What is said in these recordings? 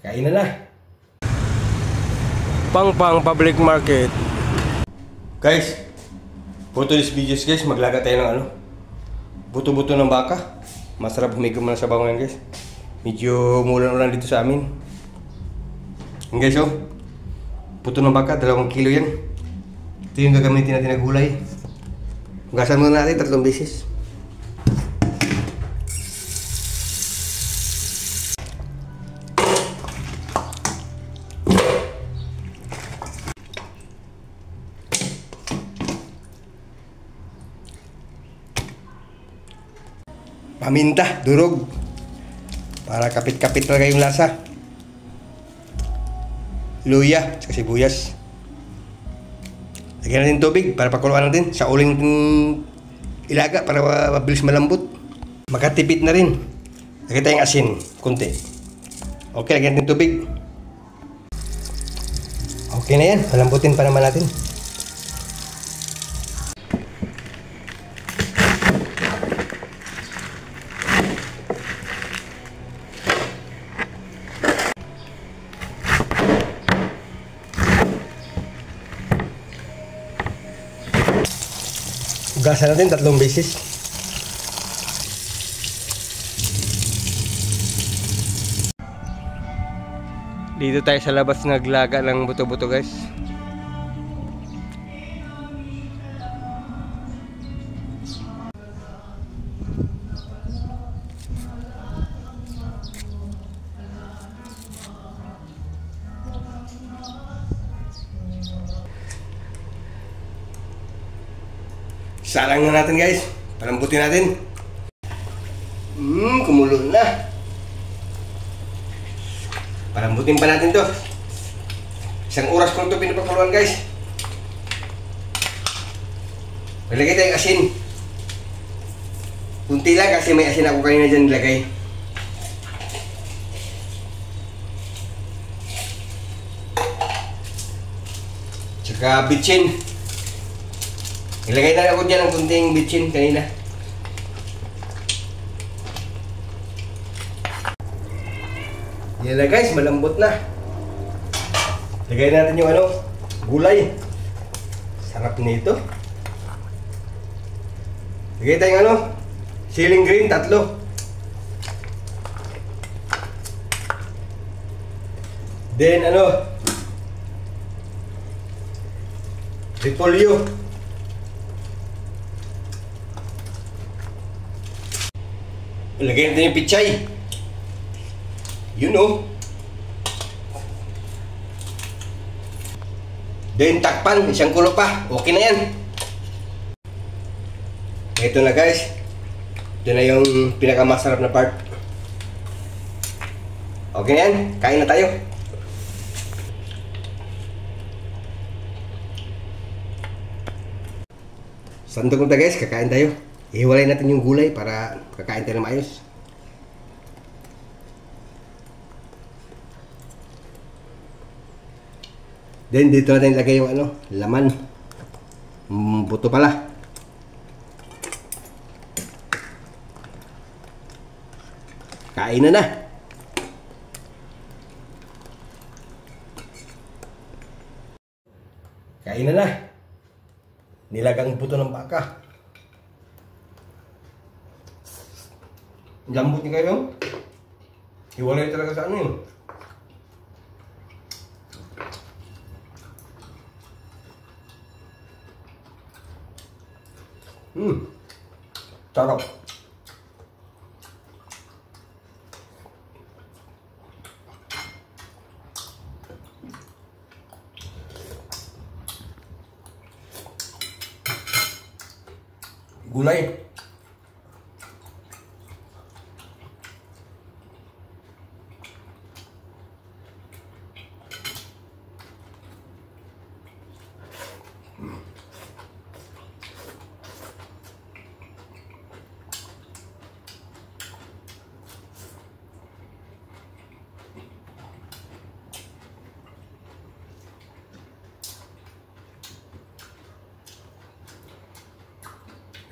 Kainan na. Pang public market. Guys, for today's videos guys, maglaga tayo ng buto-buto ng baka. Masarap humigom na sa bangon guys. Medyo umulan-ulan dito sa amin. Yan guys, buto ng baka, 2 kilo yan. Ito yung gagamitin natin na gulay. Hugasan muna natin 3 beses. Paminta, durog. Para kapit-kapit talaga yung lasa. Luya, saka sibuyas. Lagyan natin tubig para pakuluan natin. Sa uling ilaga para mabilis malambot. Makatipid na rin. Lagyan tayong asin, kunti. Okay, lagyan natin tubig. Okay na yan, malambutin pa naman natin. Hugasan natin 3 beses. Dito tayo sa labas naglaga ng buto-buto guys. Salang na natin guys. Palambutin natin. Kumulo na. Palambutin pa natin to. 1 oras ko ito pinapakuluan guys. Nilagay tayong asin. Kunti lang kasi may asin ako kanina dyan nilagay. Tsaka bitchin. Ilagay na ako dyan ng kunting bitchin kanina. Yan na guys, malambot na. Lagay natin yung gulay. Sarap nito. Lagay tayong siling green, 3. Then repolyo. Ilagay natin yung pichay. Then takpan, 1 kulo pa. Okay na yan. Ito na guys. Ito na yung pinakamasarap na part. Okay na yan. Kain na tayo. Sandok na guys, kakain tayo. Ihiwalay natin yung gulay para kakain tayo ng maayos. Then dito natin ilagay yung laman. Buto pala. Kain na. Kain na. Nilagang buto ng baka. Lambot niya kayo. Hiwalay talaga sa Sarap. Gulay.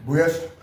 Buyas.